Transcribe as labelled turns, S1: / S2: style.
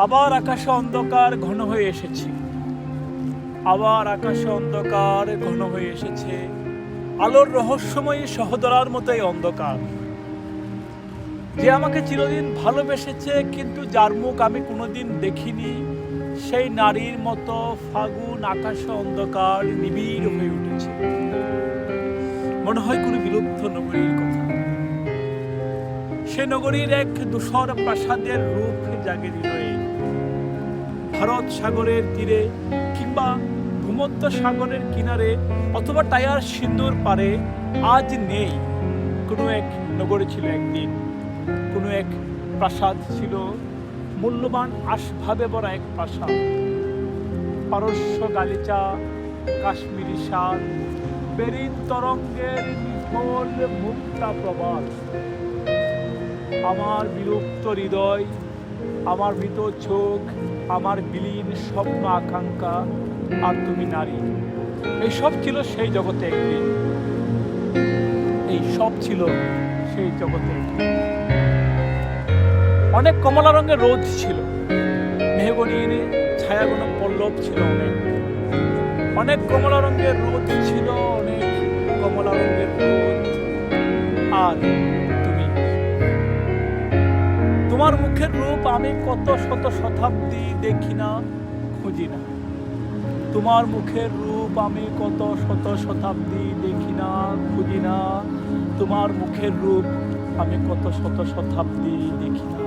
S1: আবার আকাশে অন্ধকার ঘন হয়ে এসেছে, আবার আকাশে অন্ধকার ঘন হয়ে এসেছে, আলোর রহস্যময়ী সহদরার মতোই অন্ধকার। যে আমাকে চিরদিন ভালোবেসেছে কিন্তু যার মুখ আমি কোনোদিন দেখিনি, সেই নারীর মতো ফাগুন আকাশে অন্ধকার নিবিড় হয়ে উঠেছে। মনে হয় কোনো বিলুপ্ত নগরীর কথা। সে নগরীর এক ধূসর প্রাসাদের রূপ জাগে হৃদয়ে। ভারত সাগরের তীরে কিংবা ভূমধ্য সাগরের কিনারে অথবা টায়ার সিন্ধুর পারে আজ নেই। কোনো এক নগরী ছিল একদিন, কোনো এক প্রাসাদ ছিল, মূল্যবান আসবাবে ভরা এক প্রাসাদ। পারস্য গালিচা, কাশ্মীরি শাল, বেরিন তরঙ্গের নিথল মুক্তা প্রবাল। আমার বিলুপ্ত হৃদয়, আমার মৃত চোখ, আমার বিলীন স্বপ্ন আকাঙ্ক্ষা, আর তুমি নারী। এইসব ছিল সেই জগতে একদিন, এই সব ছিল সেই জগতে একদিন। অনেক কমলা রঙের রোদ ছিল, মেহগনির ছায়াগুণ পল্লব ছিল অনেক। অনেক কমলা রঙের রোদ ছিল, অনেক কমলা রঙের রোদ। আর তুমি, তোমার মুখের রূপ আমি কত শত শতাব্দী দেখি না, খুঁজি না। তোমার মুখের রূপ আমি কত শত শতাব্দী দেখি না, খুঁজি না। তোমার মুখের রূপ আমি কত শত শতাব্দী দেখি না।